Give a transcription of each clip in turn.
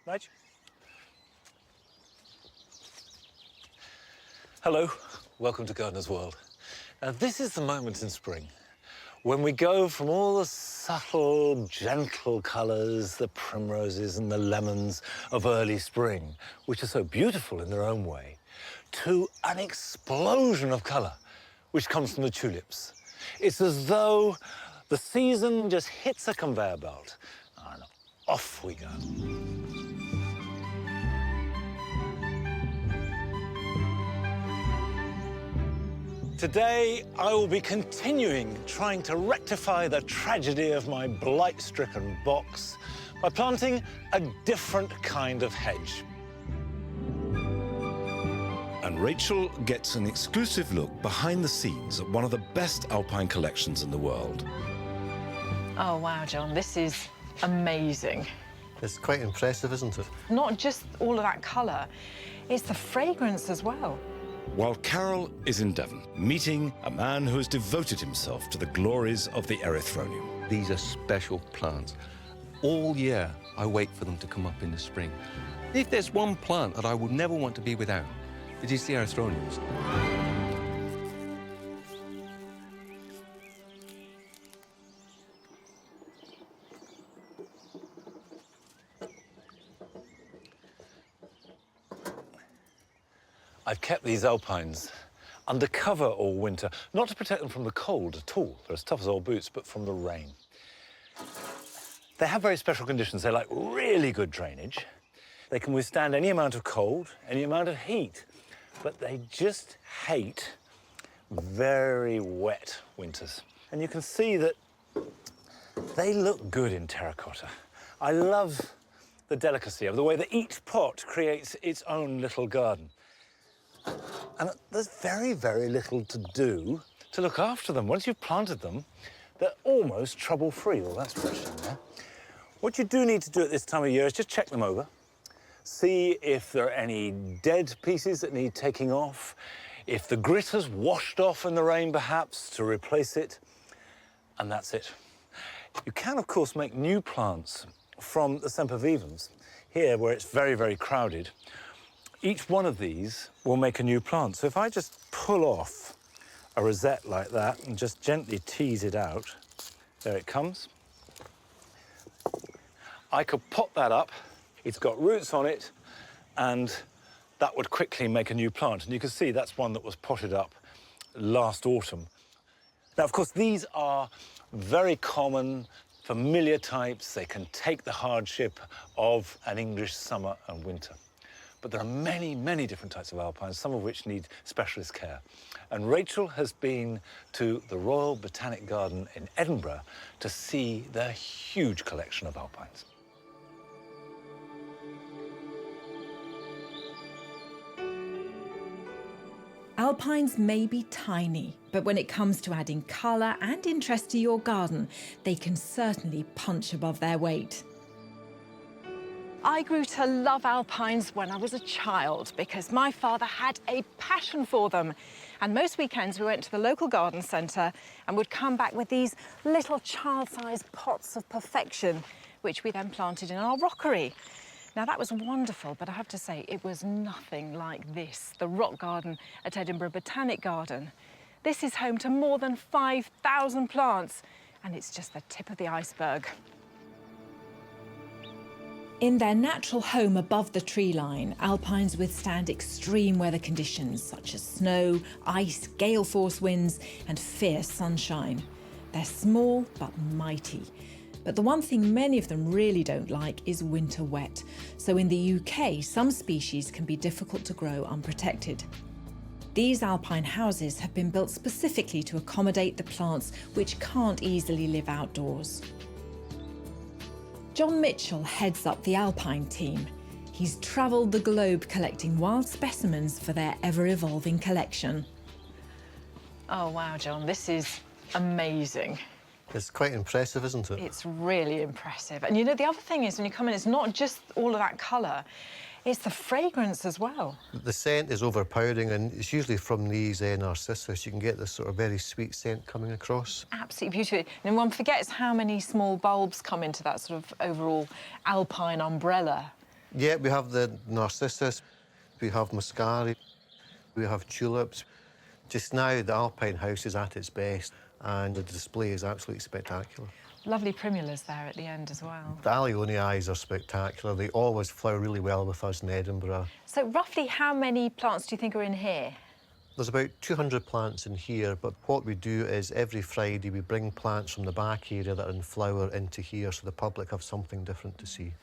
Nige? Hello, welcome to Gardener's World. Now, this is the moment in spring when we go from all the subtle, gentle colours, the primroses and the lemons of early spring, which are so beautiful in their own way, to an explosion of colour, which comes from the tulips. It's as though the season just hits a conveyor belt, and off we go. Today, I will be continuing trying to rectify the tragedy of my blight-stricken box by planting a different kind of hedge. And Rachel gets an exclusive look behind the scenes at one of the best Alpine collections in the world. Oh, wow, John, this is amazing. It's quite impressive, isn't it? Not just all of that colour, it's the fragrance as well. While Carol is in Devon, meeting a man who has devoted himself to the glories of the Erythronium. These are special plants. All year, I wait for them to come up in the spring. If there's one plant that I would never want to be without, it is the Erythroniums. I've kept these Alpines under cover all winter, not to protect them from the cold at all. They're as tough as old boots, but from the rain. They have very special conditions. They like really good drainage. They can withstand any amount of cold, any amount of heat, but they just hate very wet winters. And you can see that they look good in terracotta. I love the delicacy of the way that each pot creates its own little garden. And there's very, very little to do to look after them. Once you've planted them, they're almost trouble-free. Well, that's fresh in there. What you do need to do at this time of year is just check them over, see if there are any dead pieces that need taking off, if the grit has washed off in the rain, perhaps, to replace it, and that's it. You can, of course, make new plants from the sempervivums. Here, where it's very, very crowded, each one of these will make a new plant. So if I just pull off a rosette like that and just gently tease it out, there it comes. I could pop that up. It's got roots on it, and that would quickly make a new plant. And you can see that's one that was potted up last autumn. Now, of course, these are very common, familiar types. They can take the hardship of an English summer and winter. But there are many, many different types of Alpines, some of which need specialist care. And Rachel has been to the Royal Botanic Garden in Edinburgh to see their huge collection of Alpines. Alpines may be tiny, but when it comes to adding colour and interest to your garden, they can certainly punch above their weight. I grew to love Alpines when I was a child because my father had a passion for them. And most weekends we went to the local garden centre and would come back with these little child-sized pots of perfection, which we then planted in our rockery. Now, that was wonderful, but I have to say, it was nothing like this, the rock garden at Edinburgh Botanic Garden. This is home to more than 5,000 plants, and it's just the tip of the iceberg. In their natural home above the tree line, Alpines withstand extreme weather conditions such as snow, ice, gale-force winds and fierce sunshine. They're small but mighty. But the one thing many of them really don't like is winter wet. So in the UK, some species can be difficult to grow unprotected. These Alpine houses have been built specifically to accommodate the plants which can't easily live outdoors. John Mitchell heads up the Alpine team. He's travelled the globe collecting wild specimens for their ever-evolving collection. Oh, wow, John, this is amazing. It's quite impressive, isn't it? It's really impressive. And you know, the other thing is when you come in, it's not just all of that colour, it's the fragrance as well. The scent is overpowering, and it's usually from these narcissus. You can get this sort of very sweet scent coming across. Absolutely beautiful. And one forgets how many small bulbs come into that sort of overall Alpine umbrella. Yeah, we have the narcissus, we have muscari, we have tulips. Just now, the Alpine house is at its best, and the display is absolutely spectacular. Lovely primulas there at the end as well. The Alioneis are spectacular. They always flower really well with us in Edinburgh. So roughly how many plants do you think are in here? There's about 200 plants in here, but what we do is every Friday we bring plants from the back area that are in flower into here so the public have something different to see.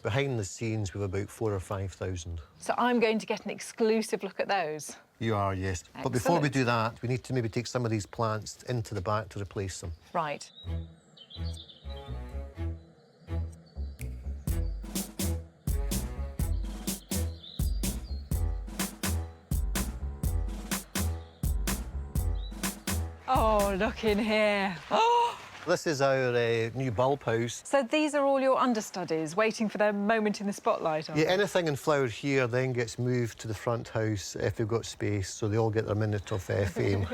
Behind the scenes, we have about 4,000 or 5,000. So I'm going to get an exclusive look at those. You are, yes. Excellent. But before we do that, we need to maybe take some of these plants into the back to replace them. Right. Oh, look in here. Oh! This is our new bulb house. So these are all your understudies waiting for their moment in the spotlight, aren't Yeah, they? anything in flower here then gets moved to the front house if we've got space, so they all get their minute of fame.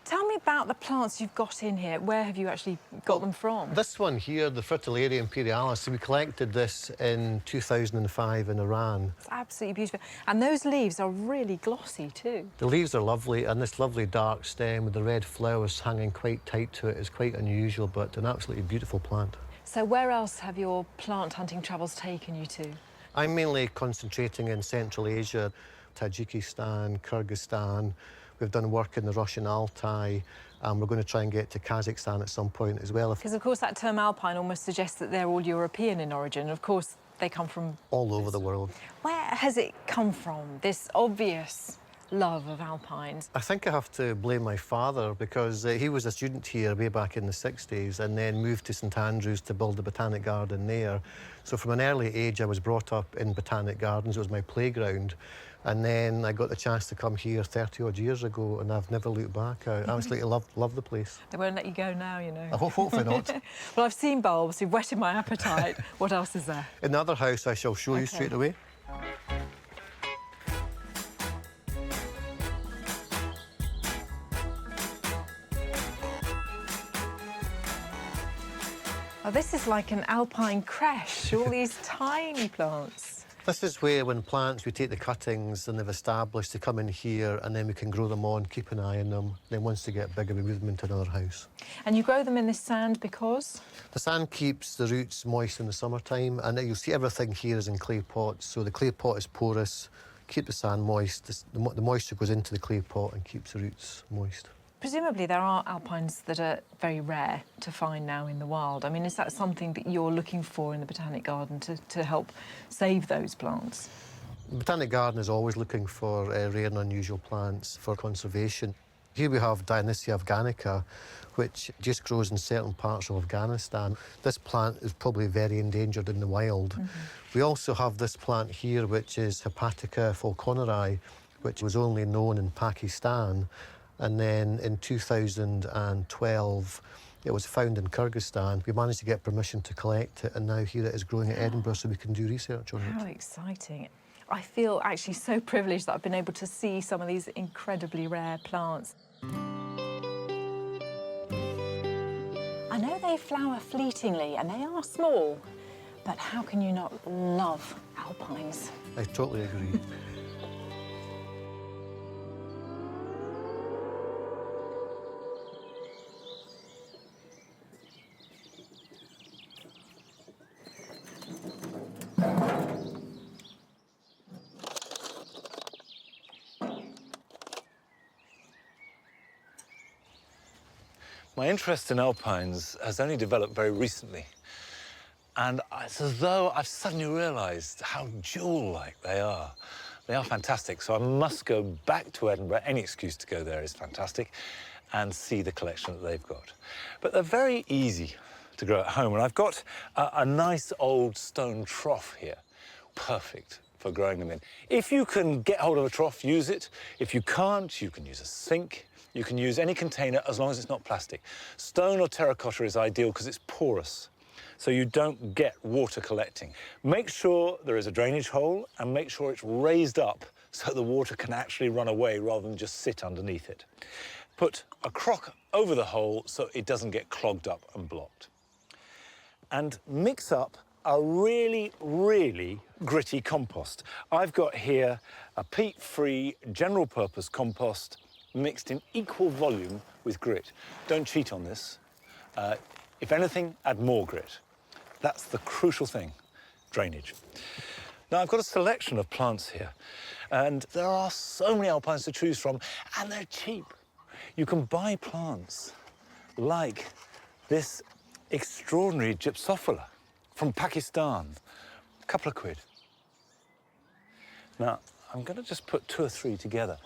Tell me about the plants you've got in here. Where have you actually got them from? This one here, the Fritillaria imperialis, we collected this in 2005 in Iran. It's absolutely beautiful. And those leaves are really glossy too. The leaves are lovely, and this lovely dark stem with the red flowers hanging quite tight to it is quite unusual, but an absolutely beautiful plant. So where else have your plant hunting travels taken you to? I'm mainly concentrating in Central Asia, Tajikistan, Kyrgyzstan. We've done work in the Russian Altai, and we're going to try and get to Kazakhstan at some point as well. Because, of course, that term Alpine almost suggests that they're all European in origin. Of course, they come from... All over the world. Where has it come from, this obvious love of Alpines? I think I have to blame my father because he was a student here way back in the 60s and then moved to St Andrews to build the Botanic Garden there. So from an early age, I was brought up in Botanic Gardens. It was my playground. And then I got the chance to come here 30-odd years ago, and I've never looked back. I absolutely love the place. They won't let you go now, you know. Hopefully not. Well, I've seen bulbs. You've whetted my appetite. What else is there? In the other house, I shall show you Okay. straight away. Oh, this is like an Alpine creche, all these tiny plants. This is where, when plants, we take the cuttings and they've established, they come in here and then we can grow them on, keep an eye on them. Then once they get bigger, we move them into another house. And you grow them in this sand because? The sand keeps the roots moist in the summertime, and you'll see everything here is in clay pots. So the clay pot is porous, keep the sand moist. The moisture goes into the clay pot and keeps the roots moist. Presumably there are Alpines that are very rare to find now in the wild. I mean, is that something that you're looking for in the Botanic Garden to help save those plants? The Botanic Garden is always looking for rare and unusual plants for conservation. Here we have Dionysia afghanica, which just grows in certain parts of Afghanistan. This plant is probably very endangered in the wild. We also have this plant here, which is Hepatica falconeri, which was only known in Pakistan. And then in 2012, it was found in Kyrgyzstan. We managed to get permission to collect it, and now here it is growing at Edinburgh, so we can do research on How it. exciting. I feel actually so privileged that I've been able to see some of these incredibly rare plants. I know they flower fleetingly and they are small, but how can you not love Alpines? I totally agree. My interest in Alpines has only developed very recently. And it's as though I've suddenly realised how jewel-like they are. They are fantastic, so I must go back to Edinburgh. Any excuse to go there is fantastic, and see the collection that they've got. But they're very easy to grow at home, and I've got a nice old stone trough here. Perfect for growing them in. If you can get hold of a trough, use it. If you can't, you can use a sink. You can use any container as long as it's not plastic. Stone or terracotta is ideal because it's porous, so you don't get water collecting. Make sure there is a drainage hole and make sure it's raised up so the water can actually run away rather than just sit underneath it. Put a crock over the hole so it doesn't get clogged up and blocked. And mix up a really, really gritty compost. I've got here a peat-free general-purpose compost mixed in equal volume with grit. Don't cheat on this. If anything, add more grit. That's the crucial thing, drainage. Now, I've got a selection of plants here, and there are so many alpines to choose from, and they're cheap. You can buy plants like this extraordinary gypsophila from Pakistan, a couple of quid. Now, I'm going to just put 2 or 3 together.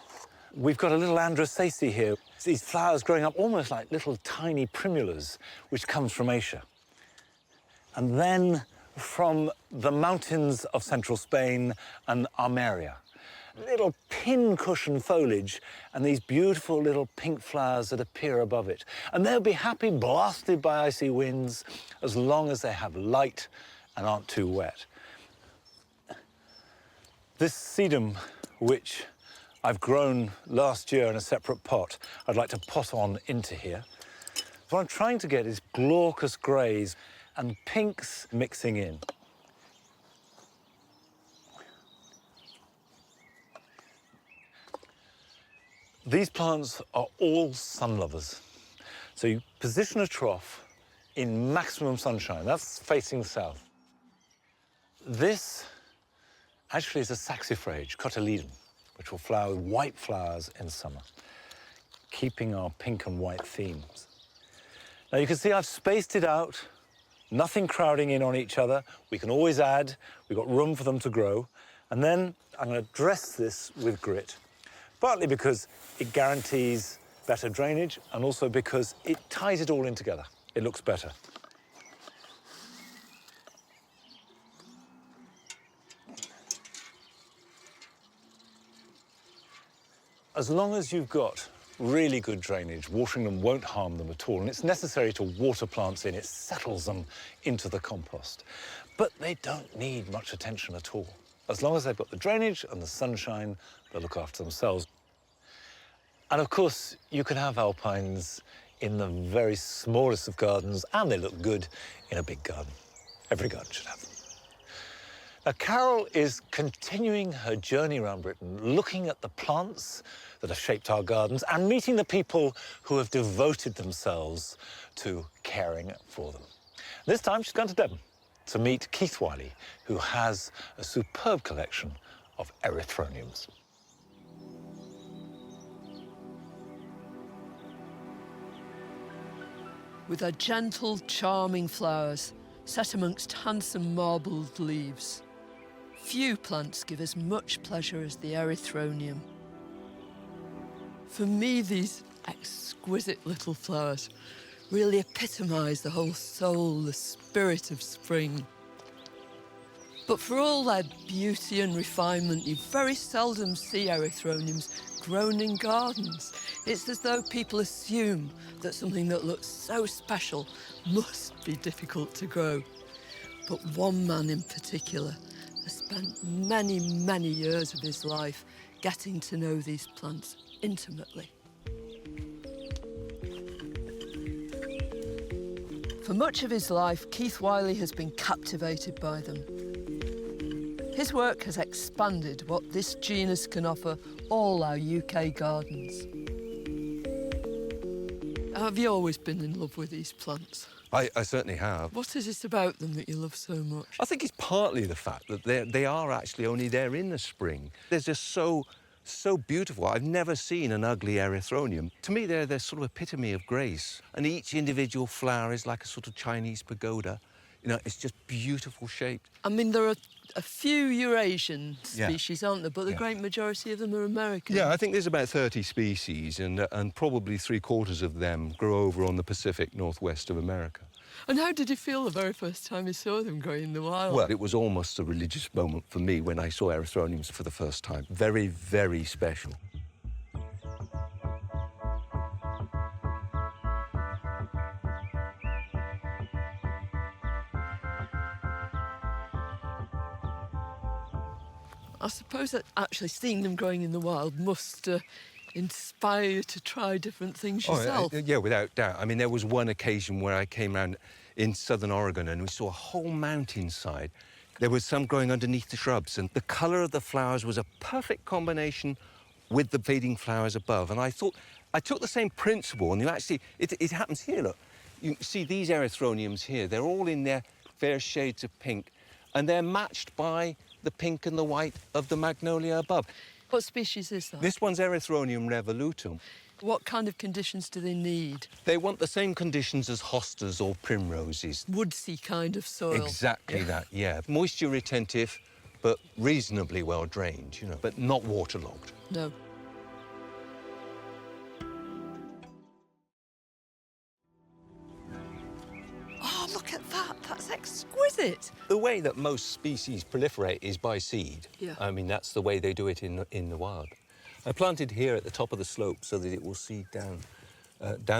We've got a little Andrasacea here. These flowers growing up almost like little tiny primulas, which comes from Asia. And then from the mountains of central Spain and Armeria. Little pin-cushion foliage and these beautiful little pink flowers that appear above it. And they'll be happy blasted by icy winds as long as they have light and aren't too wet. This sedum, which I've grown last year in a separate pot, I'd like to pot on into here. What I'm trying to get is glaucous greys and pinks mixing in. These plants are all sun lovers. So you position a trough in maximum sunshine. That's facing south. This actually is a saxifrage, cotyledon, which will flower with white flowers in summer, keeping our pink and white themes. Now you can see I've spaced it out, nothing crowding in on each other. We can always add, we've got room for them to grow. And then I'm going to dress this with grit, partly because it guarantees better drainage and also because it ties it all in together. It looks better. As long as you've got really good drainage, watering them won't harm them at all, and it's necessary to water plants in. It settles them into the compost. But they don't need much attention at all. As long as they've got the drainage and the sunshine, they'll look after themselves. And of course, you can have alpines in the very smallest of gardens, and they look good in a big garden. Every garden should have them. Now, Carol is continuing her journey around Britain, looking at the plants that have shaped our gardens and meeting the people who have devoted themselves to caring for them. This time, she's gone to Devon to meet Keith Wiley, who has a superb collection of Erythroniums. With their gentle, charming flowers set amongst handsome marbled leaves. Few plants give as much pleasure as the Erythronium. For me, these exquisite little flowers really epitomise the whole soul, the spirit of spring. But for all their beauty and refinement, you very seldom see Erythroniums grown in gardens. It's as though people assume that something that looks so special must be difficult to grow. But one man in particular has spent many, many years of his life getting to know these plants intimately. For much of his life, Keith Wiley has been captivated by them. His work has expanded what this genus can offer all our UK gardens. Have you always been in love with these plants? I certainly have. What is it about them that you love so much? I think it's partly the fact that they are actually only there in the spring. They're just so beautiful. I've never seen an ugly Erythronium. To me, they're the sort of epitome of grace. And each individual flower is like a sort of Chinese pagoda. You know, it's just beautiful shaped. I mean, there are a few Eurasian species, aren't there? But the great majority of them are American. Yeah, I think there's about 30 species, and probably 3/4 of them grow over on the Pacific Northwest of America. And how did you feel the very first time you saw them growing in the wild? Well, it was almost a religious moment for me when I saw Erythroniums for the first time. Very, very special. I suppose that actually seeing them growing in the wild must inspire you to try different things yourself. Yeah, without doubt. I mean, there was one occasion where I came round in southern Oregon, and we saw a whole mountainside. There was some growing underneath the shrubs, and the colour of the flowers was a perfect combination with the fading flowers above. And I thought, I took the same principle, and you actually, it happens here, look. You see these Erythroniums here, they're all in their fair shades of pink, and they're matched by the pink and the white of the magnolia above. What species is that? This one's Erythronium revolutum. What kind of conditions do they need? They want the same conditions as hostas or primroses. Woodsy kind of soil. Exactly that, yeah. Moisture retentive, but reasonably well drained, you know, but not waterlogged. No. Oh, look at that. That's exquisite. The way that most species proliferate is by seed. Yeah. I mean, that's the way they do it in the wild. I planted here at the top of the slope so that it will seed down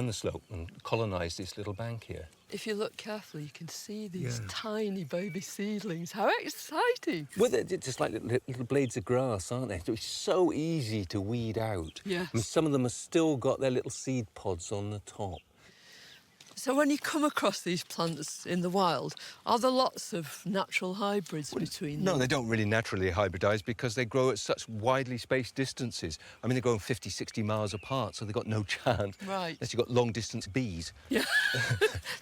the slope and colonise this little bank here. If you look carefully, you can see these tiny baby seedlings. How exciting! Well, they're just like little blades of grass, aren't they? It's so easy to weed out. Yes. I mean, some of them have still got their little seed pods on the top. So when you come across these plants in the wild, are there lots of natural hybrids between them? No, they don't really naturally hybridise because they grow at such widely spaced distances. I mean, they're growing 50, 60 miles apart, so they've got no chance. Right. Unless you've got long-distance bees. Yeah.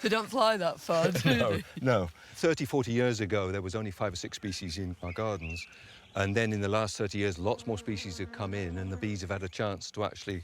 They don't fly that far, do they? No. 30, 40 years ago, there was only 5 or 6 species in our gardens. And then in the last 30 years, lots more species have come in, and the bees have had a chance to actually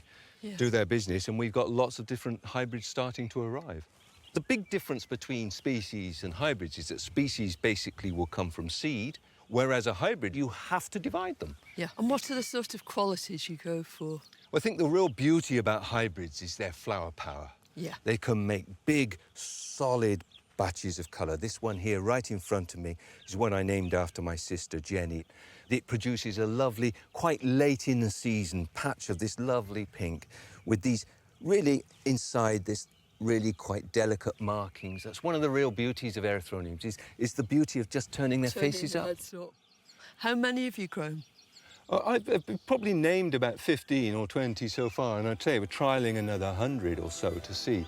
do their business, and we've got lots of different hybrids starting to arrive. The big difference between species and hybrids is that species basically will come from seed, whereas a hybrid, you have to divide them. Yeah. And what are the sort of qualities you go for? Well, I think the real beauty about hybrids is their flower power. Yeah. They can make big, solid batches of colour. This one here, right in front of me, is one I named after my sister, Jenny. It produces a lovely, quite late in the season, patch of this lovely pink with these really inside this really quite delicate markings. That's one of the real beauties of Erythroniums, is the beauty of just turning their faces up. How many have you grown? I've probably named about 15 or 20 so far, and I'd say we're trialling another 100 or so to see.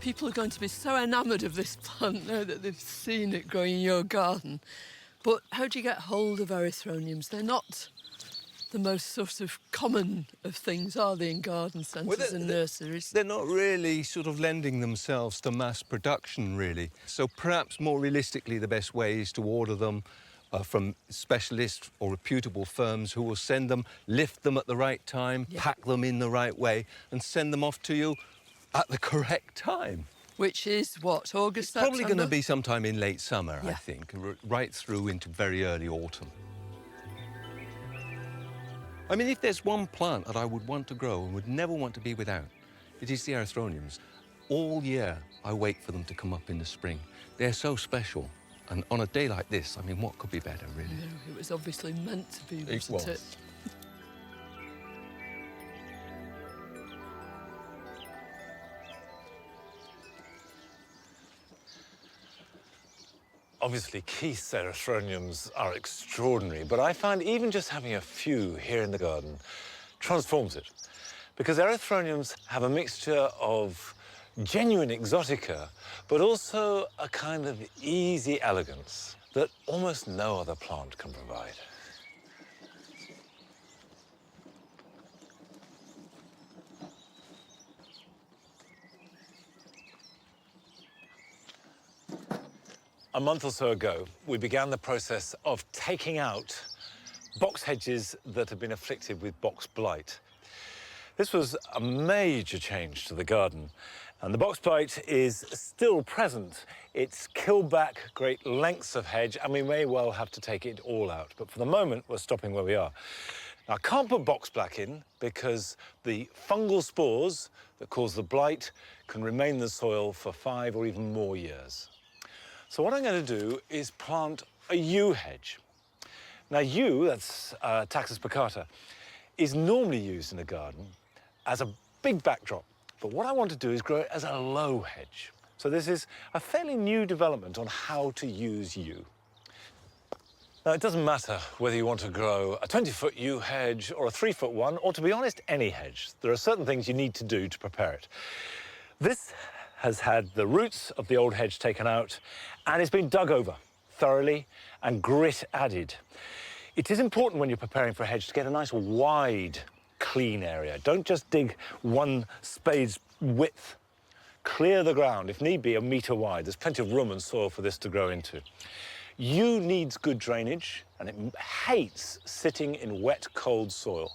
People are going to be so enamoured of this plant now that they've seen it growing in your garden. But how do you get hold of Erythroniums? They're not the most sort of common of things, are they, in garden centres and nurseries? They're not really sort of lending themselves to mass production, really. So perhaps more realistically, the best way is to order them from specialist or reputable firms who will send them, lift them at the right time, pack them in the right way, and send them off to you at the correct time. Which is what, August, It's probably September? going to be sometime in late summer, I think, right through into very early autumn. I mean, if there's one plant that I would want to grow and would never want to be without, it is the Erythroniums. All year, I wait for them to come up in the spring. They're so special. And on a day like this, I mean, what could be better, really? No, it was obviously meant to be, It wasn't was. it? Obviously, Keith's Erythroniums are extraordinary, but I find even just having a few here in the garden transforms it. Because Erythroniums have a mixture of genuine exotica, but also a kind of easy elegance that almost no other plant can provide. A month or so ago, we began the process of taking out box hedges that had been afflicted with box blight. This was a major change to the garden, and the box blight is still present. It's killed back great lengths of hedge, and we may well have to take it all out. But for the moment, we're stopping where we are. Now, I can't put box black in because the fungal spores that cause the blight can remain in the soil for 5 or even more years. So what I'm going to do is plant a yew hedge. Now, yew, that's Taxus baccata, is normally used in a garden as a big backdrop. But what I want to do is grow it as a low hedge. So this is a fairly new development on how to use yew. Now, it doesn't matter whether you want to grow a 20-foot yew hedge or a 3-foot one, or to be honest, any hedge. There are certain things you need to do to prepare it. This has had the roots of the old hedge taken out, and it's been dug over thoroughly and grit added. It is important when you're preparing for a hedge to get a nice wide, clean area. Don't just dig one spade's width. Clear the ground, if need be, 1 metre wide. There's plenty of room and soil for this to grow into. Yew needs good drainage, and it hates sitting in wet, cold soil.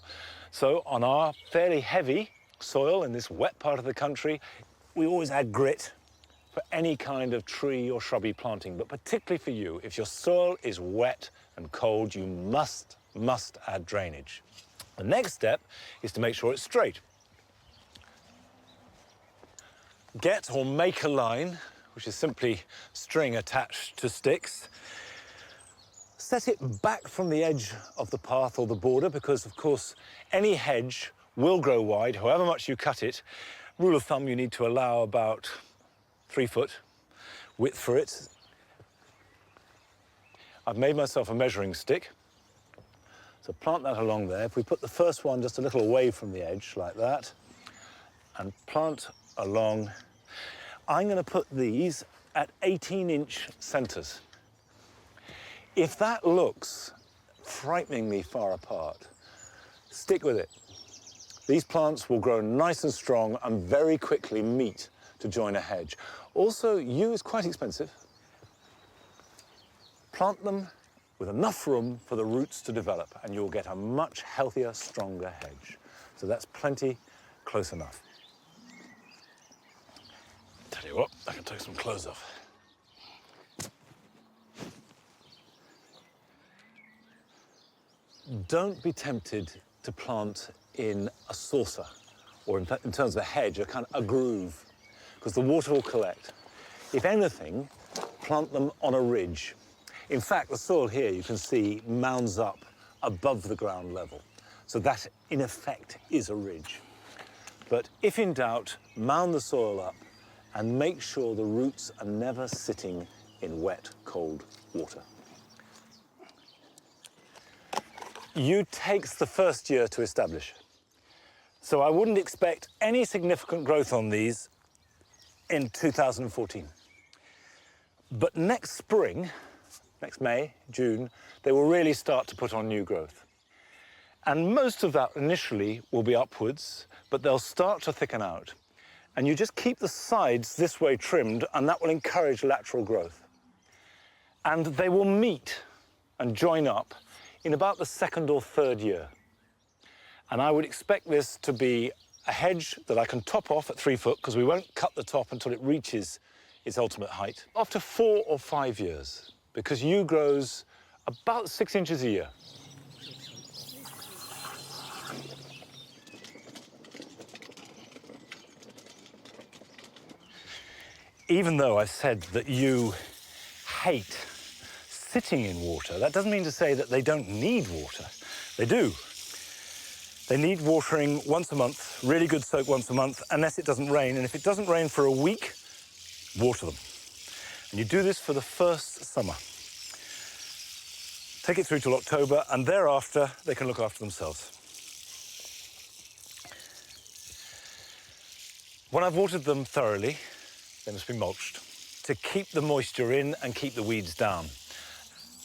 So on our fairly heavy soil in this wet part of the country, we always add grit for any kind of tree or shrubby planting, but particularly for yew. If your soil is wet and cold, you must add drainage. The next step is to make sure it's straight. Get or make a line, which is simply string attached to sticks. Set it back from the edge of the path or the border, because, of course, any hedge will grow wide, however much you cut it. Rule of thumb, you need to allow about 3 foot width for it. I've made myself a measuring stick. So plant that along there. If we put the first one just a little away from the edge, like that, and plant along, I'm going to put these at 18-inch centres. If that looks frighteningly far apart, stick with it. These plants will grow nice and strong and very quickly meet to join a hedge. Also, yew is quite expensive. Plant them with enough room for the roots to develop, and you'll get a much healthier, stronger hedge. So that's plenty close enough. Tell you what, I can take some clothes off. Don't be tempted to plant in a saucer, or in terms of a hedge, a groove, because the water will collect. If anything, plant them on a ridge. In fact, the soil here, you can see, mounds up above the ground level. So that, in effect, is a ridge. But if in doubt, mound the soil up and make sure the roots are never sitting in wet, cold water. Yew takes the first year to establish. So I wouldn't expect any significant growth on these in 2014. But next spring, next May, June, they will really start to put on new growth. And most of that initially will be upwards, but they'll start to thicken out. And you just keep the sides this way trimmed, and that will encourage lateral growth. And they will meet and join up in about the 2nd or 3rd year. And I would expect this to be a hedge that I can top off at 3 foot, because we won't cut the top until it reaches its ultimate height, after 4 or 5 years, because yew grows about 6 inches a year. Even though I said that yew hate sitting in water, that doesn't mean to say that they don't need water. They do. They need watering once a month, really good soak once a month, unless it doesn't rain. And if it doesn't rain for a week, water them. And you do this for the first summer. Take it through till October, and thereafter, they can look after themselves. When I've watered them thoroughly, they must be mulched to keep the moisture in and keep the weeds down.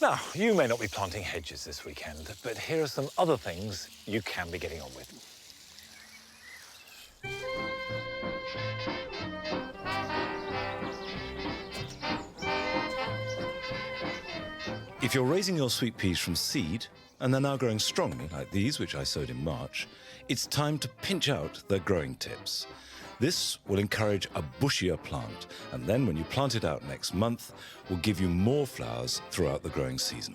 Now, you may not be planting hedges this weekend, but here are some other things you can be getting on with. If you're raising your sweet peas from seed, and they're now growing strongly, like these, which I sowed in March, it's time to pinch out their growing tips. This will encourage a bushier plant, and then when you plant it out next month, will give you more flowers throughout the growing season.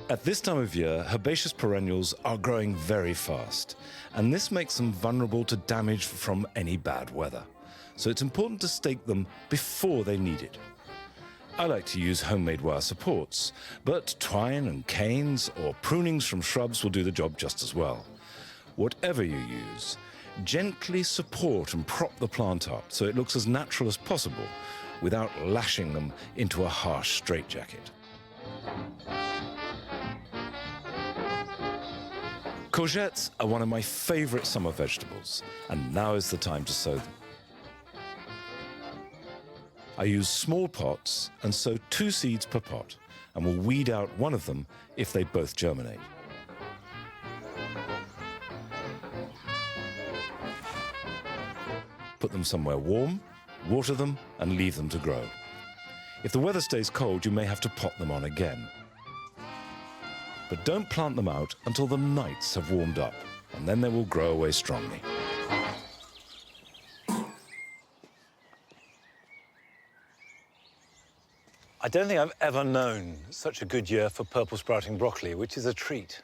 At this time of year, herbaceous perennials are growing very fast, and this makes them vulnerable to damage from any bad weather. So it's important to stake them before they need it. I like to use homemade wire supports, but twine and canes or prunings from shrubs will do the job just as well. Whatever you use, gently support and prop the plant up so it looks as natural as possible without lashing them into a harsh straitjacket. Courgettes are one of my favourite summer vegetables, and now is the time to sow them. I use small pots and sow 2 seeds per pot, and will weed out one of them if they both germinate. Put them somewhere warm, water them, and leave them to grow. If the weather stays cold, you may have to pot them on again. But don't plant them out until the nights have warmed up, and then they will grow away strongly. I don't think I've ever known such a good year for purple sprouting broccoli, which is a treat.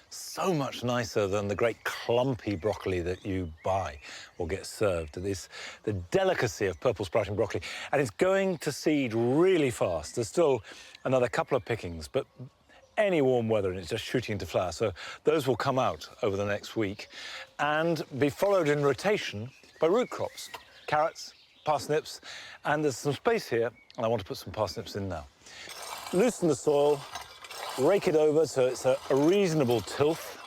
So much nicer than the great clumpy broccoli that you buy or get served. It's the delicacy of purple sprouting broccoli, and it's going to seed really fast. There's still another couple of pickings, but any warm weather and it's just shooting into flower. So those will come out over the next week and be followed in rotation by root crops, carrots, parsnips, and there's some space here, and I want to put some parsnips in now. Loosen the soil, rake it over so it's a reasonable tilth.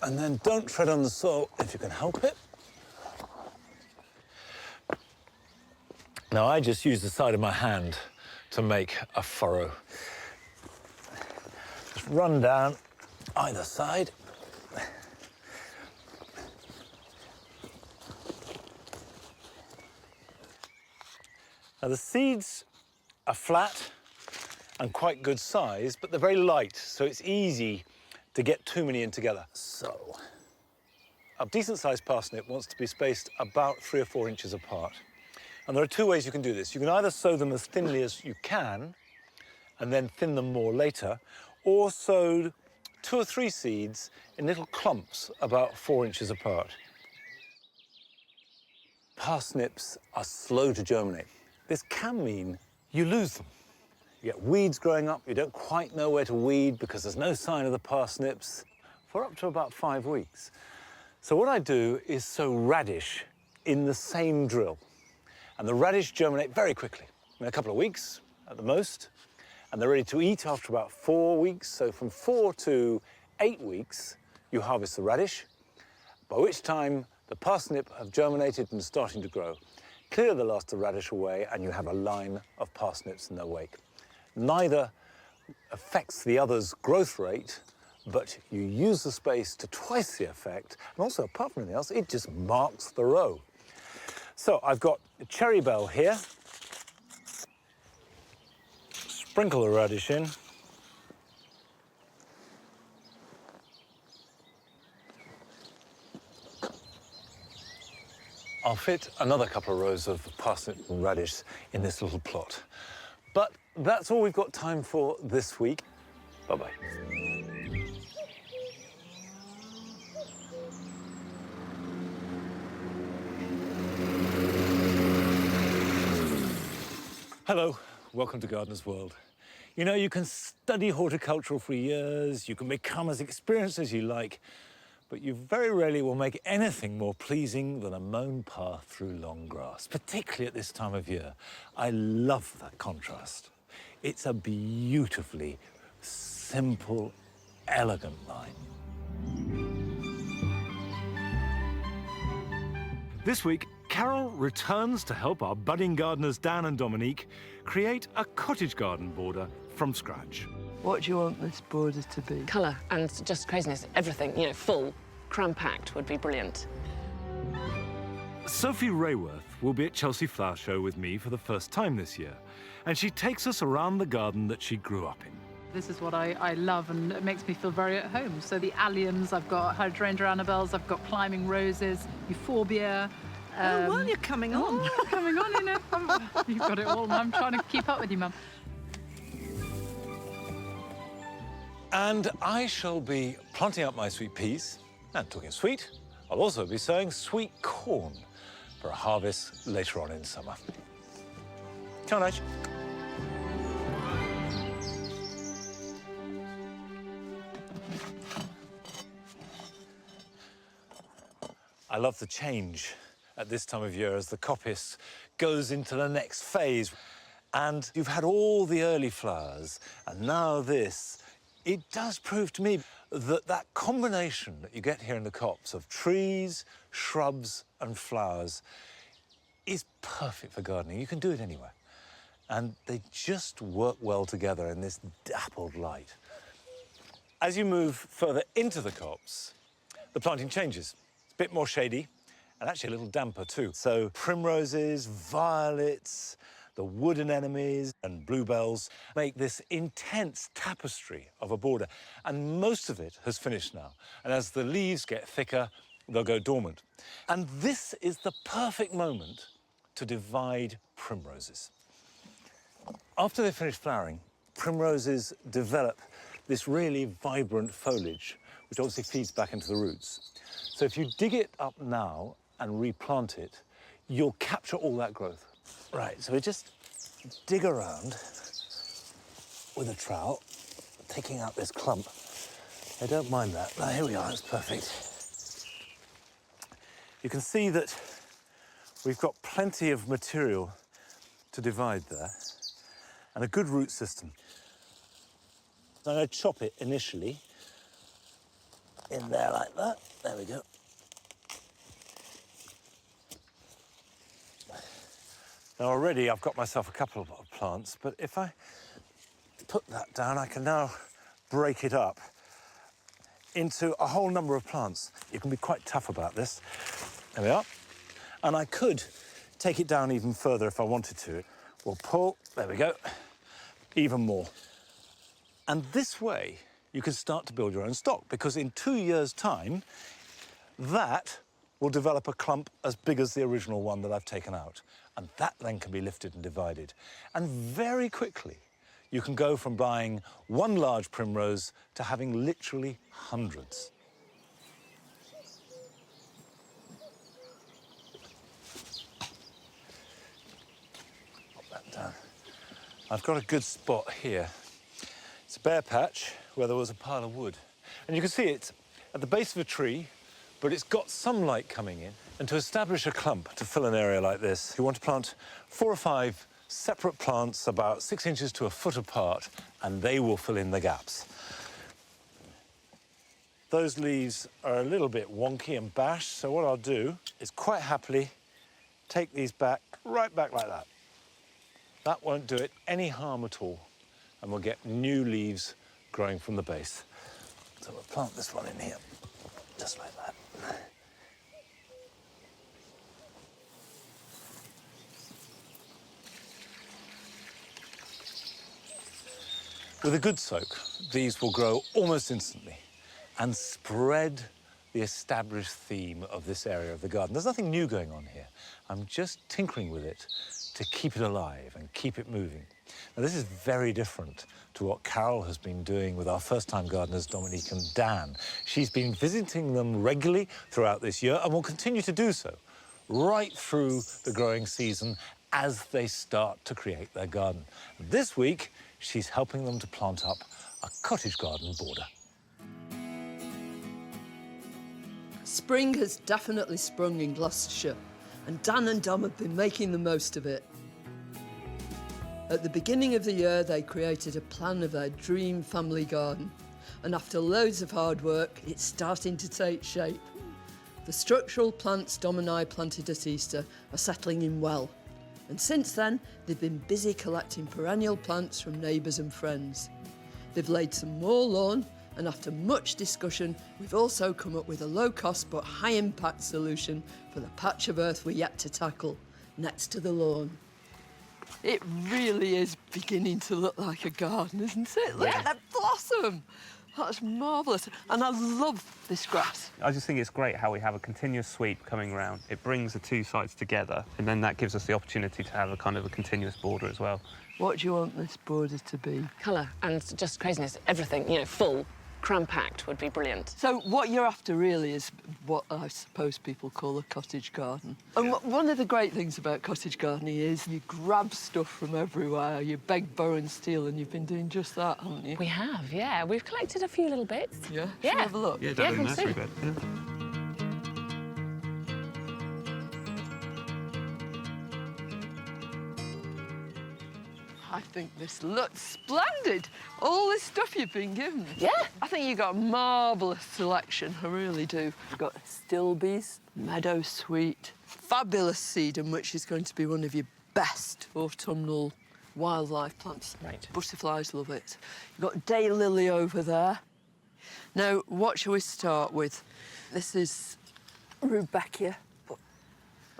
And then don't tread on the soil if you can help it. Now, I just use the side of my hand to make a furrow. Just run down either side. Now, the seeds are flat and quite good size, but they're very light, so it's easy to get too many in together. So, a decent-sized parsnip wants to be spaced about 3 or 4 inches apart. And there are 2 ways you can do this. You can either sow them as thinly as you can and then thin them more later, or sow 2 or 3 seeds in little clumps about 4 inches apart. Parsnips are slow to germinate. This can mean you lose them. You get weeds growing up, you don't quite know where to weed because there's no sign of the parsnips for up to about 5 weeks. So what I do is sow radish in the same drill. And the radish germinate very quickly, in a couple of weeks at the most, and they're ready to eat after about 4 weeks. So from 4 to 8 weeks, you harvest the radish, by which time the parsnip have germinated and starting to grow. Clear the last of the radish away, and you have a line of parsnips in their wake. Neither affects the other's growth rate, but you use the space to twice the effect, and also, apart from anything else, it just marks the row. So I've got a cherry bell here. Sprinkle the radish in. I'll fit another couple of rows of parsnip and radish in this little plot. But that's all we've got time for this week. Bye-bye. Hello, welcome to Gardener's World. You know, you can study horticulture for years, you can become as experienced as you like, but you very rarely will make anything more pleasing than a mown path through long grass, particularly at this time of year. I love that contrast. It's a beautifully simple, elegant line. This week, Carol returns to help our budding gardeners Dan and Dominique create a cottage garden border from scratch. What do you want this border to be? Colour and just craziness, everything, you know, full, cram-packed would be brilliant. Sophie Rayworth will be at Chelsea Flower Show with me for the first time this year, and she takes us around the garden that she grew up in. This is what I love, and it makes me feel very at home. So the alliums, I've got hydrangea annabelles, I've got climbing roses, euphorbia. Oh, well, you're coming on. Oh, coming on, you know. You've got it all, and I'm trying to keep up with you, Mum. And I shall be planting up my sweet peas, and talking sweet, I'll also be sowing sweet corn for a harvest later on in summer. Come on, Edge. I love the change at this time of year as the coppice goes into the next phase. And you've had all the early flowers, and now this. It does prove to me that that combination that you get here in the copse of trees, shrubs, and flowers is perfect for gardening. You can do it anywhere. And they just work well together in this dappled light. As you move further into the copse, the planting changes. It's a bit more shady, and actually a little damper too. So primroses, violets, the wood anemones and bluebells make this intense tapestry of a border. And most of it has finished now. And as the leaves get thicker, they'll go dormant. And this is the perfect moment to divide primroses. After they finish flowering, primroses develop this really vibrant foliage, which obviously feeds back into the roots. So if you dig it up now and replant it, you'll capture all that growth. Right, so we just dig around with a trowel, taking out this clump. I don't mind that. Now, here we are, that's perfect. You can see that we've got plenty of material to divide there and a good root system. I'm going to chop it initially in there like that. There we go. Now already I've got myself a couple of plants, but if I put that down, I can now break it up into a whole number of plants. You can be quite tough about this. There we are. And I could take it down even further if I wanted to. We'll pull, there we go, even more. And this way, you can start to build your own stock, because in 2 years' time, that will develop a clump as big as the original one that I've taken out. And that then can be lifted and divided. And very quickly, you can go from buying one large primrose to having literally hundreds. Pop that down. I've got a good spot here. It's a bare patch where there was a pile of wood. And you can see it's at the base of a tree, but it's got some light coming in. And to establish a clump, to fill an area like this, you want to plant 4 or 5 separate plants about 6 inches to a foot apart, and they will fill in the gaps. Those leaves are a little bit wonky and bashed, so what I'll do is quite happily take these back, right back like that. That won't do it any harm at all, and we'll get new leaves growing from the base. So we'll plant this one in here, just like that. With a good soak, these will grow almost instantly and spread the established theme of this area of the garden. There's nothing new going on here. I'm just tinkering with it to keep it alive and keep it moving. Now, this is very different to what Carol has been doing with our first-time gardeners, Dominique and Dan. She's been visiting them regularly throughout this year and will continue to do so right through the growing season as they start to create their garden. And this week, she's helping them to plant up a cottage garden border. Spring has definitely sprung in Gloucestershire, and Dan and Dom have been making the most of it. At the beginning of the year, they created a plan of their dream family garden, and after loads of hard work, it's starting to take shape. The structural plants Dom and I planted at Easter are settling in well, and since then, they've been busy collecting perennial plants from neighbours and friends. They've laid some more lawn, and after much discussion, we've also come up with a low-cost but high-impact solution for the patch of earth we're yet to tackle, next to the lawn. It really is beginning to look like a garden, isn't it? Look at that blossom! That's marvellous. And I love this grass. I just think it's great how we have a continuous sweep coming around. It brings the two sides together, and then that gives us the opportunity to have a kind of a continuous border as well. What do you want this border to be? Colour and just craziness, everything, you know, full, cram-packed would be brilliant. So what you're after really is what I suppose people call a cottage garden. And one of the great things about cottage gardening is you grab stuff from everywhere, you beg, borrow and steal, and you've been doing just that, haven't you? We have, yeah. We've collected a few little bits. Yeah? Yeah. Shall we have a look? Yeah, down in the come nursery see. bed. Yeah. I think this looks splendid. All this stuff you've been given. Yeah. I think you've got a marvellous selection, I really do. You've got stilbees, meadow sweet, fabulous sedum, which is going to be one of your best autumnal wildlife plants. Right. Butterflies love it. You've got daylily over there. Now, what shall we start with? This is rudbeckia.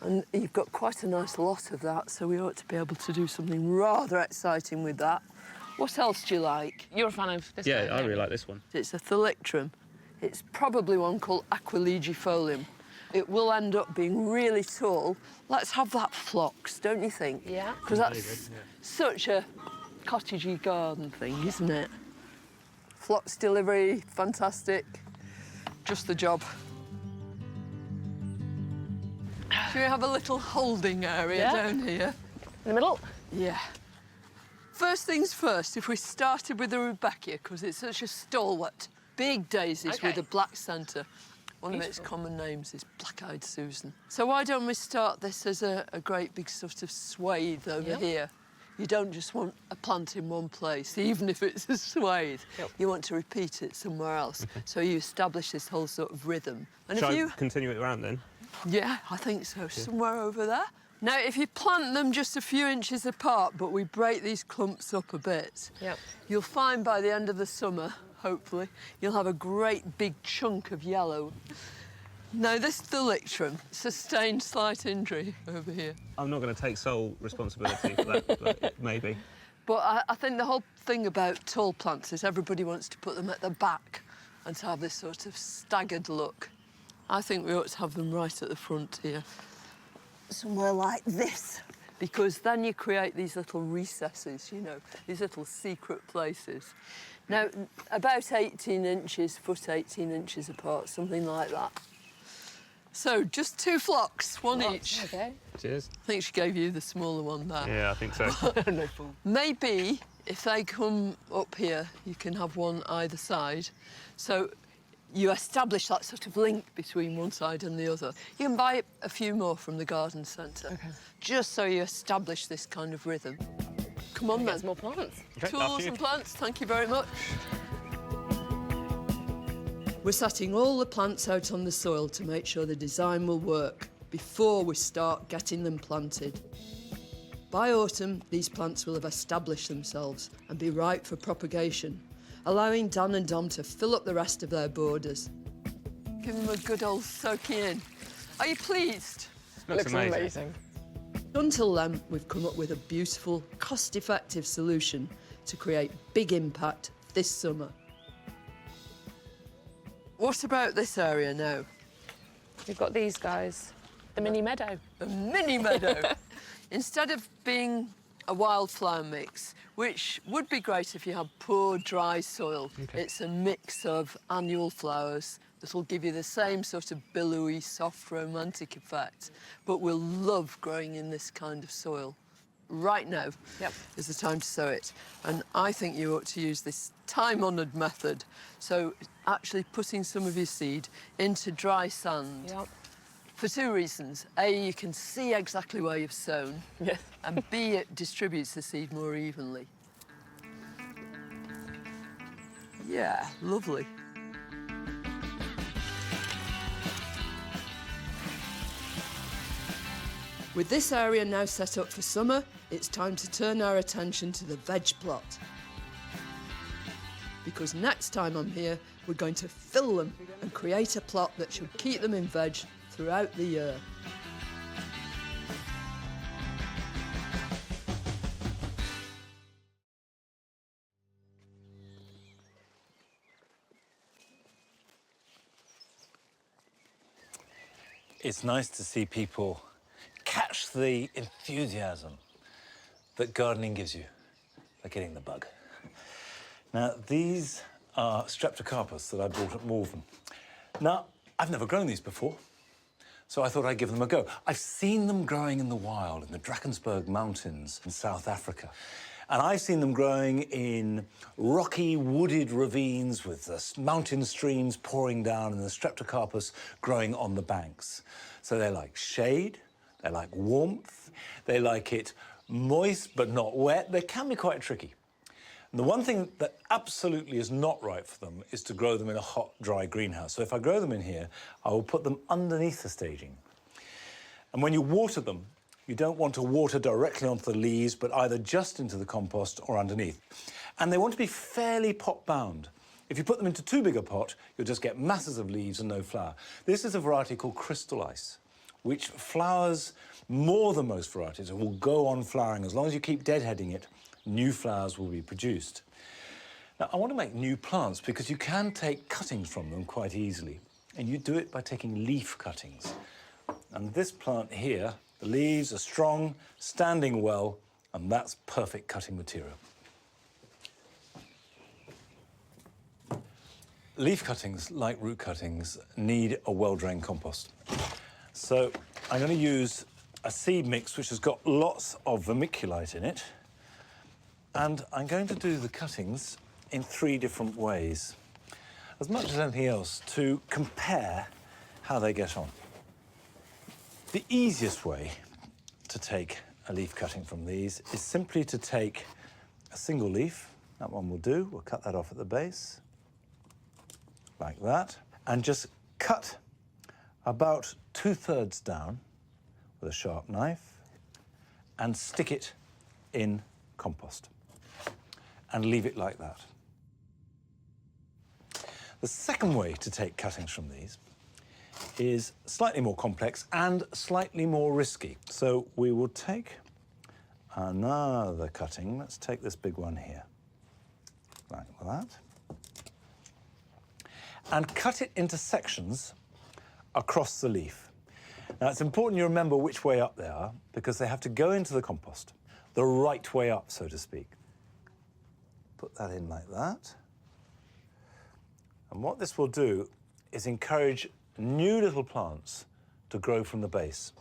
And you've got quite a nice lot of that, so we ought to be able to do something rather exciting with that. What else do you like? You're a fan of this Yeah, one, I aren't really you? like this one. It's a thalictrum. It's probably one called aquilegifolium. It will end up being really tall. Let's have that phlox, don't you think? Yeah. Because that's such a cottagey garden thing, isn't it? Phlox delivery, fantastic. Just the job. Should we have a little holding area down here? In the middle? Yeah. First things first, if we started with the rudbeckia, because it's such a stalwart, big daisies with a black centre. One of its common names is black-eyed Susan. So why don't we start this as a great big sort of swathe over here? You don't just want a plant in one place, even if it's a swathe. You want to repeat it somewhere else. So you establish this whole sort of rhythm. And Shall if you... I continue it around then? Yeah, I think so. Somewhere over there. Now, if you plant them just a few inches apart, but we break these clumps up a bit, you'll find by the end of the summer, hopefully, you'll have a great big chunk of yellow. Now, this thalictrum sustained slight injury over here. I'm not going to take sole responsibility for that, but maybe. But I think the whole thing about tall plants is everybody wants to put them at the back and to have this sort of staggered look. I think we ought to have them right at the front here. Somewhere like this. Because then you create these little recesses, you know, these little secret places. Now, about 18 inches, foot 18 inches apart, something like that. So, just 2 phlox, one each. OK. Cheers. I think she gave you the smaller one there. Yeah, I think so. No fool. Maybe, if they come up here, you can have one either side. So you establish that sort of link between one side and the other. You can buy a few more from the garden centre, just so you establish this kind of rhythm. Come on, then. Get some more plants. Okay, Tools and plants, thank you very much. We're setting all the plants out on the soil to make sure the design will work before we start getting them planted. By autumn, these plants will have established themselves and be ripe for propagation, allowing Dan and Dom to fill up the rest of their borders. Give them a good old soaking in. Are you pleased? Looks amazing. Until then, we've come up with a beautiful, cost-effective solution to create big impact this summer. What about this area now? We've got these guys. The mini meadow. A mini meadow. Instead of being a wildflower mix, which would be great if you had poor, dry soil, it's a mix of annual flowers that'll give you the same sort of billowy, soft, romantic effect, but will love growing in this kind of soil. Right now is the time to sow it. And I think you ought to use this time-honoured method. So actually putting some of your seed into dry sand. For 2 reasons. A, you can see exactly where you've sown. And B, it distributes the seed more evenly. Yeah, lovely. With this area now set up for summer, it's time to turn our attention to the veg plot. Because next time I'm here, we're going to fill them and create a plot that should keep them in veg throughout the year. It's nice to see people catch the enthusiasm that gardening gives you by getting the bug. Now, these are streptocarpus that I bought at Malvern. Now, I've never grown these before, so I thought I'd give them a go. I've seen them growing in the wild, in the Drakensberg Mountains in South Africa. And I've seen them growing in rocky, wooded ravines with the mountain streams pouring down and the streptocarpus growing on the banks. So they like shade, they like warmth, they like it moist but not wet, they can be quite tricky. And the one thing that absolutely is not right for them is to grow them in a hot, dry greenhouse. So if I grow them in here, I will put them underneath the staging. And when you water them, you don't want to water directly onto the leaves, but either just into the compost or underneath. And they want to be fairly pot-bound. If you put them into too big a pot, you'll just get masses of leaves and no flower. This is a variety called crystal ice, which flowers more than most varieties and will go on flowering. As long as you keep deadheading it, new flowers will be produced. Now, I want to make new plants because you can take cuttings from them quite easily. And you do it by taking leaf cuttings. And this plant here, the leaves are strong, standing well, and that's perfect cutting material. Leaf cuttings, like root cuttings, need a well-drained compost. So I'm going to use a seed mix which has got lots of vermiculite in it. And I'm going to do the cuttings in 3 different ways, as much as anything else, to compare how they get on. The easiest way to take a leaf cutting from these is simply to take a single leaf. That one will do. We'll cut that off at the base, like that, and just cut about 2/3 down with a sharp knife and stick it in compost and leave it like that. The second way to take cuttings from these is slightly more complex and slightly more risky. So we will take another cutting. Let's take this big one here, like that, and cut it into sections across the leaf. Now, it's important you remember which way up they are because they have to go into the compost, the right way up, so to speak. Put that in like that. And what this will do is encourage new little plants to grow from the base.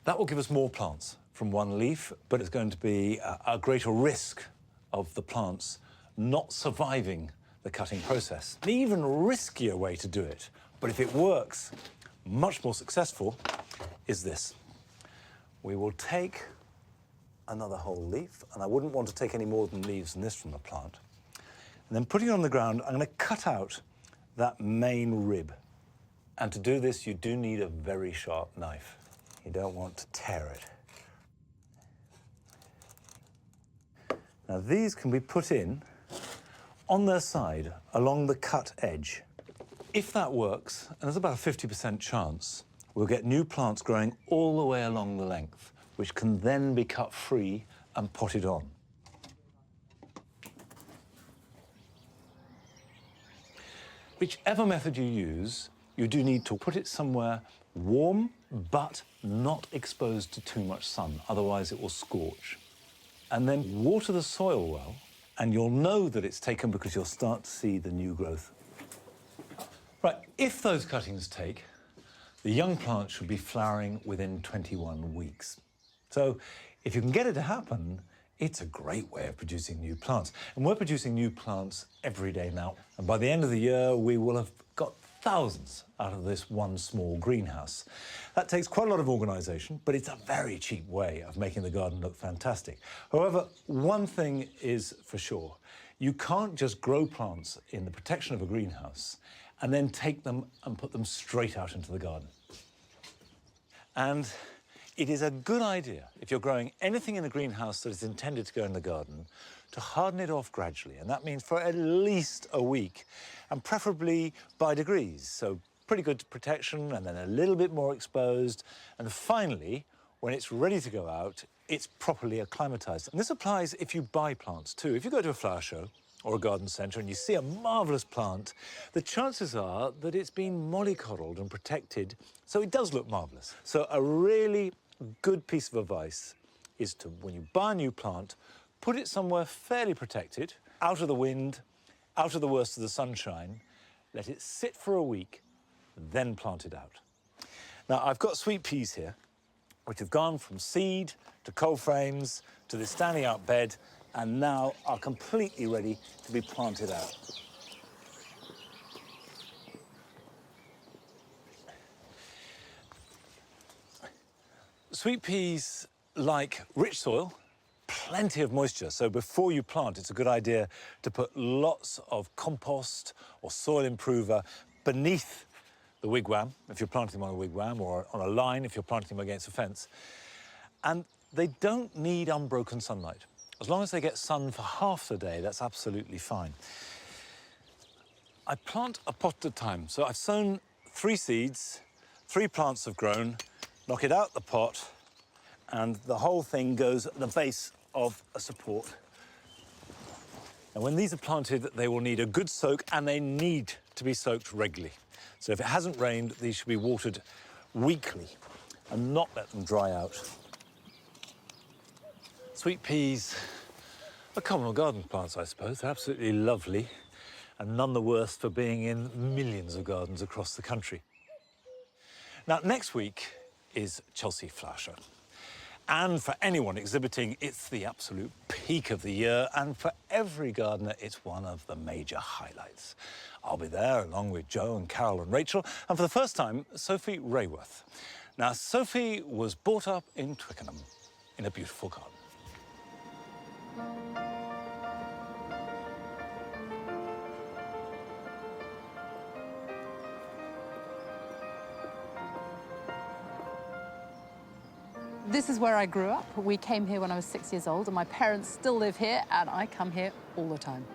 That will give us more plants from one leaf, but it's going to be a greater risk of the plants not surviving the cutting process. An even riskier way to do it, but if it works, much more successful, is this. We will take another whole leaf, and I wouldn't want to take any more than leaves than this from the plant. And then putting it on the ground, I'm going to cut out that main rib. And to do this, you do need a very sharp knife. You don't want to tear it. Now, these can be put in on their side along the cut edge. If that works, and there's about a 50% chance, we'll get new plants growing all the way along the length, which can then be cut free and potted on. Whichever method you use, you do need to put it somewhere warm, but not exposed to too much sun, otherwise it will scorch. And then water the soil well, and you'll know that it's taken because you'll start to see the new growth. Right, if those cuttings take, the young plant should be flowering within 21 weeks. So if you can get it to happen, it's a great way of producing new plants. And we're producing new plants every day now. And by the end of the year, we will have got thousands out of this one small greenhouse. That takes quite a lot of organisation, but it's a very cheap way of making the garden look fantastic. However, one thing is for sure. You can't just grow plants in the protection of a greenhouse and then take them and put them straight out into the garden. And it is a good idea, if you're growing anything in a greenhouse that is intended to go in the garden, to harden it off gradually. And that means for at least a week, and preferably by degrees. So pretty good protection, and then a little bit more exposed. And finally, when it's ready to go out, it's properly acclimatized. And this applies if you buy plants too. If you go to a flower show or a garden centre and you see a marvellous plant, the chances are that it's been mollycoddled and protected, so it does look marvellous. So a really good piece of advice is to, when you buy a new plant, put it somewhere fairly protected, out of the wind, out of the worst of the sunshine, let it sit for a week, then plant it out. Now, I've got sweet peas here, which have gone from seed to cold frames to this standing out bed, and now are completely ready to be planted out. Sweet peas like rich soil, plenty of moisture. So before you plant, it's a good idea to put lots of compost or soil improver beneath the wigwam, if you're planting them on a wigwam, or on a line if you're planting them against a fence. And they don't need unbroken sunlight. As long as they get sun for half the day, that's absolutely fine. I plant a pot at a time. So I've sown 3 seeds, 3 plants have grown, knock it out the pot, and the whole thing goes at the base of a support. And when these are planted, they will need a good soak, and they need to be soaked regularly. So if it hasn't rained, these should be watered weekly and not let them dry out. Sweet peas are common garden plants, I suppose. They're absolutely lovely and none the worse for being in millions of gardens across the country. Now, next week is Chelsea Flower Show. And for anyone exhibiting, it's the absolute peak of the year. And for every gardener, it's one of the major highlights. I'll be there along with Joe and Carol and Rachel. And for the first time, Sophie Rayworth. Now, Sophie was brought up in Twickenham in a beautiful garden. This is where I grew up. We came here when I was 6 years old, and my parents still live here, and I come here all the time.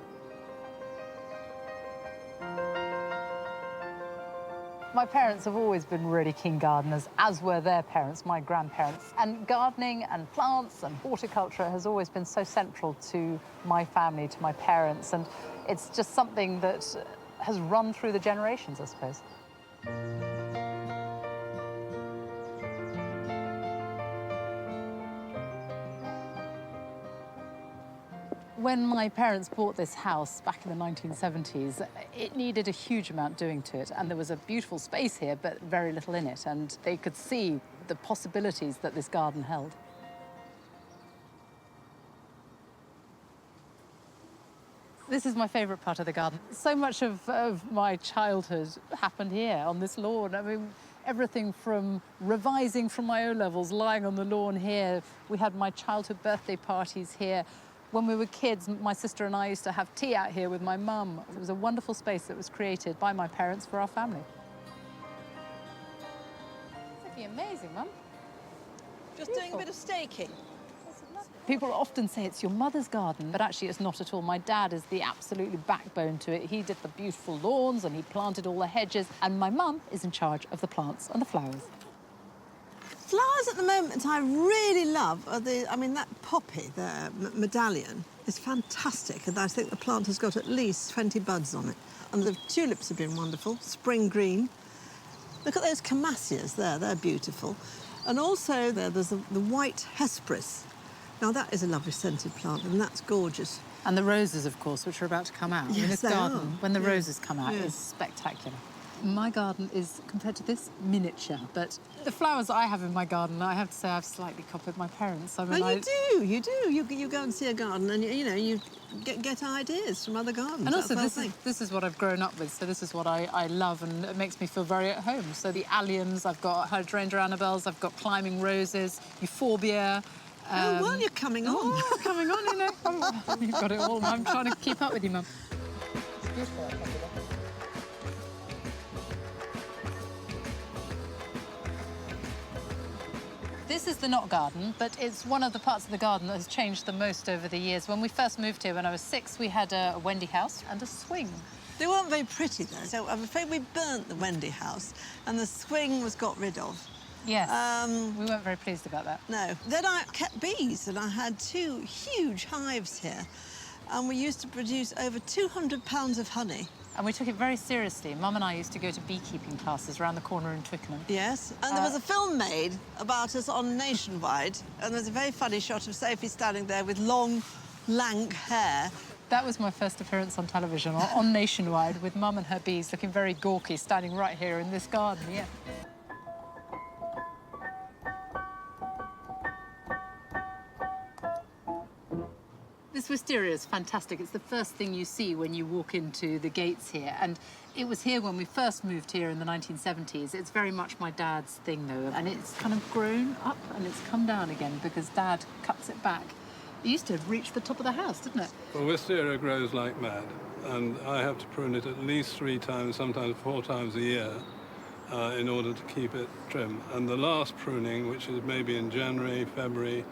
My parents have always been really keen gardeners, as were their parents, my grandparents. And gardening and plants and horticulture has always been so central to my family, to my parents, and it's just something that has run through the generations, I suppose. When my parents bought this house back in the 1970s, it needed a huge amount doing to it, and there was a beautiful space here, but very little in it, and they could see the possibilities that this garden held. This is my favourite part of the garden. So much of my childhood happened here on this lawn. I mean, everything from revising from my O-levels, lying on the lawn here. We had my childhood birthday parties here. When we were kids, my sister and I used to have tea out here with my mum. It was a wonderful space that was created by my parents for our family. It's looking amazing, Mum. Just doing a bit of staking. People often say it's your mother's garden, but actually it's not at all. My dad is the absolutely backbone to it. He did the beautiful lawns and he planted all the hedges, and my mum is in charge of the plants and the flowers. Flowers at the moment I really love are that poppy, the medallion, is fantastic, and I think the plant has got at least 20 buds on it. And the tulips have been wonderful, spring green. Look at those camasias there, they're beautiful. And also there's the white hesperis. Now that is a lovely scented plant, and that's gorgeous. And the roses, of course, which are about to come out. Yes, in this they garden, are. when the Yeah. roses come out, Yeah. is spectacular. My garden is, compared to this, miniature, but the flowers I have in my garden, I have to say I've slightly copied my parents. I mean, You do. You go and see a garden and, you get ideas from other gardens. And also, That's the whole this is what I've grown up with, so this is what I love, and it makes me feel very at home. So the alliums, I've got hydrangea annabelles, I've got climbing roses, euphorbia. Oh, well, you're coming on. Oh, coming on, you know. You've got it all. I'm trying to keep up with you, Mum. It's beautiful. This is the knot garden, but it's one of the parts of the garden that has changed the most over the years. When we first moved here, when I was 6, we had a Wendy house and a swing. They weren't very pretty, though, so I'm afraid we burnt the Wendy house and the swing was got rid of. Yes, we weren't very pleased about that. No. Then I kept bees, and I had 2 huge hives here, and we used to produce over 200 pounds of honey. And we took it very seriously. Mum and I used to go to beekeeping classes around the corner in Twickenham. Yes, and there was a film made about us on Nationwide, and there's a very funny shot of Sophie standing there with long, lank hair. That was my first appearance on television, on Nationwide, with Mum and her bees looking very gawky, standing right here in this garden, yeah. This wisteria is fantastic. It's the first thing you see when you walk into the gates here. And it was here when we first moved here in the 1970s. It's very much my dad's thing, though. And it's kind of grown up and it's come down again because Dad cuts it back. It used to reach the top of the house, didn't it? Well, wisteria grows like mad. And I have to prune it at least 3 times, sometimes 4 times a year, in order to keep it trim. And the last pruning, which is maybe in January, February,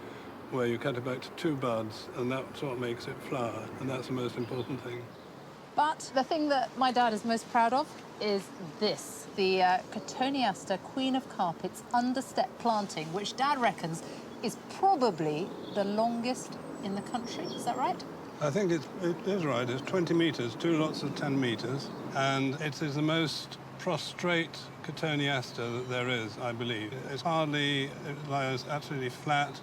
where you cut it back to 2 buds, and that's what makes it flower, and that's the most important thing. But the thing that my dad is most proud of is this, the Cotoneaster Queen of Carpets understep planting, which Dad reckons is probably the longest in the country. Is that right? I think it is right. It's 20 metres, 2 lots of 10 metres, and it is the most prostrate Cotoneaster that there is, I believe. It lies absolutely flat,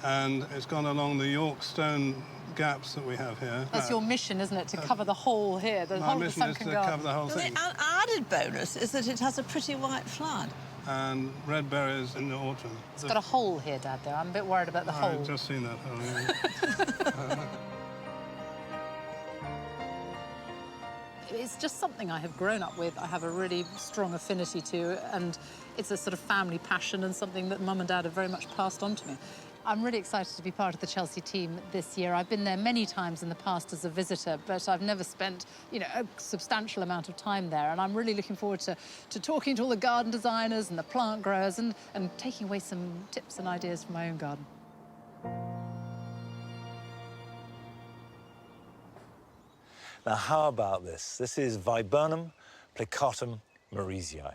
and it's gone along the York stone gaps that we have here. That's your mission, isn't it, to cover the whole here, the whole of the sunken garden? Cover the whole thing. The added bonus is that it has a pretty white flood. And red berries in the autumn. It's got a hole here, Dad, though. I'm a bit worried about the hole. I've just seen that hole, yeah. It's just something I have grown up with. I have a really strong affinity to, and it's a sort of family passion and something that Mum and Dad have very much passed on to me. I'm really excited to be part of the Chelsea team this year. I've been there many times in the past as a visitor, but I've never spent, a substantial amount of time there. And I'm really looking forward to talking to all the garden designers and the plant growers and taking away some tips and ideas from my own garden. Now, how about this? This is Viburnum plicatum Marisii.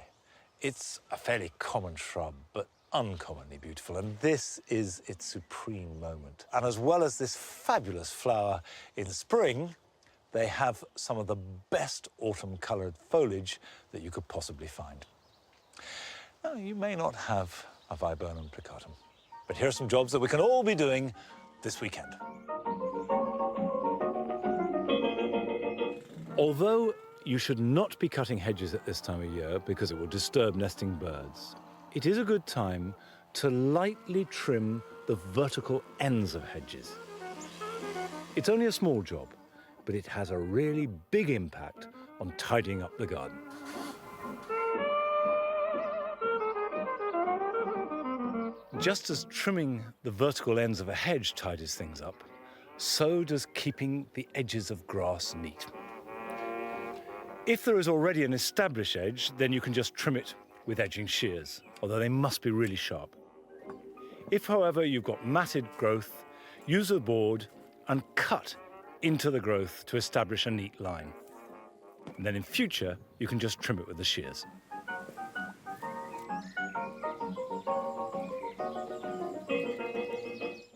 It's a fairly common shrub, but uncommonly beautiful, and this is its supreme moment. And as well as this fabulous flower in spring, they have some of the best autumn-coloured foliage that you could possibly find. Now, you may not have a Viburnum plicatum, but here are some jobs that we can all be doing this weekend. Although you should not be cutting hedges at this time of year because it will disturb nesting birds, it is a good time to lightly trim the vertical ends of hedges. It's only a small job, but it has a really big impact on tidying up the garden. Just as trimming the vertical ends of a hedge tidies things up, so does keeping the edges of grass neat. If there is already an established edge, then you can just trim it with edging shears, although they must be really sharp. If, however, you've got matted growth, use a board and cut into the growth to establish a neat line. And then in future, you can just trim it with the shears.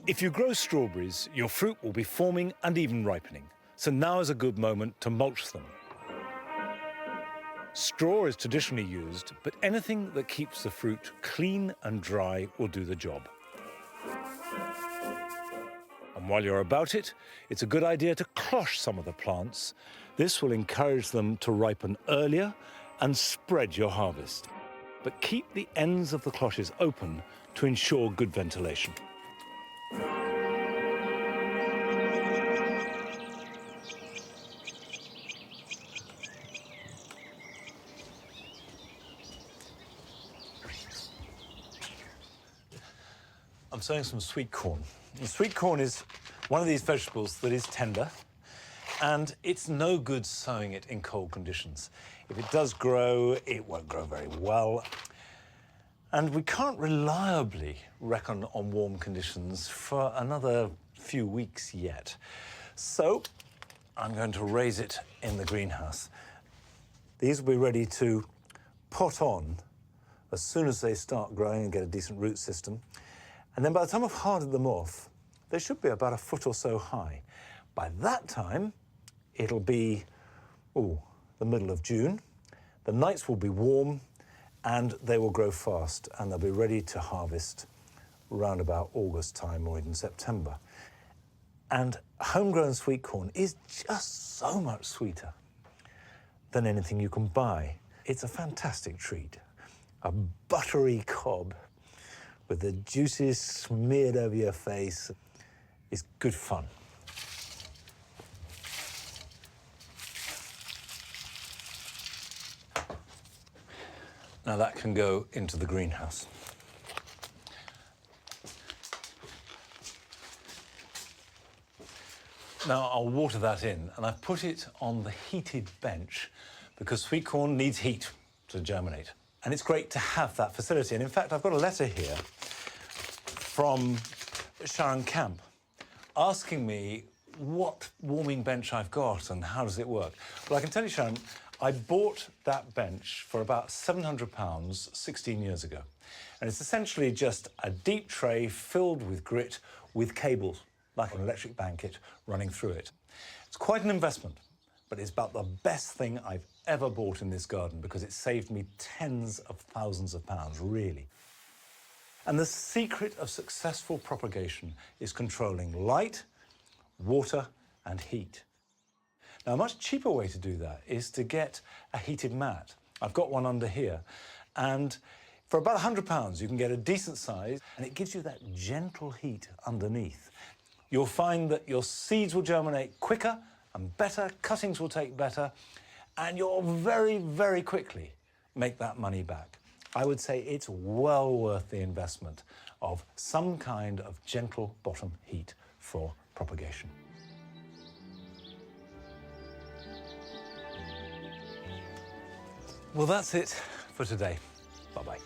If you grow strawberries, your fruit will be forming and even ripening, so now is a good moment to mulch them. Straw is traditionally used, but anything that keeps the fruit clean and dry will do the job. And while you're about it, it's a good idea to cloche some of the plants. This will encourage them to ripen earlier and spread your harvest. But keep the ends of the cloches open to ensure good ventilation. I'm sowing some sweet corn. And sweet corn is one of these vegetables that is tender, and it's no good sowing it in cold conditions. If it does grow, it won't grow very well. And we can't reliably reckon on warm conditions for another few weeks yet. So I'm going to raise it in the greenhouse. These will be ready to pot on as soon as they start growing and get a decent root system. And then by the time I've hardened them off, they should be about 1 foot or so high. By that time, it'll be, the middle of June. The nights will be warm and they will grow fast, and they'll be ready to harvest around about August time or even September. And homegrown sweet corn is just so much sweeter than anything you can buy. It's a fantastic treat. A buttery cob with the juices smeared over your face is good fun. Now that can go into the greenhouse. Now I'll water that in, and I've put it on the heated bench because sweet corn needs heat to germinate. And it's great to have that facility. And in fact, I've got a letter here from Sharon Camp asking me what warming bench I've got and how does it work. Well, I can tell you, Sharon, I bought that bench for about £700 16 years ago. And it's essentially just a deep tray filled with grit with cables, like an electric blanket, running through it. It's quite an investment, but it's about the best thing I've ever bought in this garden because it saved me tens of thousands of pounds, really. And the secret of successful propagation is controlling light, water, and heat. Now, a much cheaper way to do that is to get a heated mat. I've got one under here, and for about £100, you can get a decent size, and it gives you that gentle heat underneath. You'll find that your seeds will germinate quicker and better, cuttings will take better, and you'll very, very quickly make that money back. I would say it's well worth the investment of some kind of gentle bottom heat for propagation. Well, that's it for today. Bye-bye.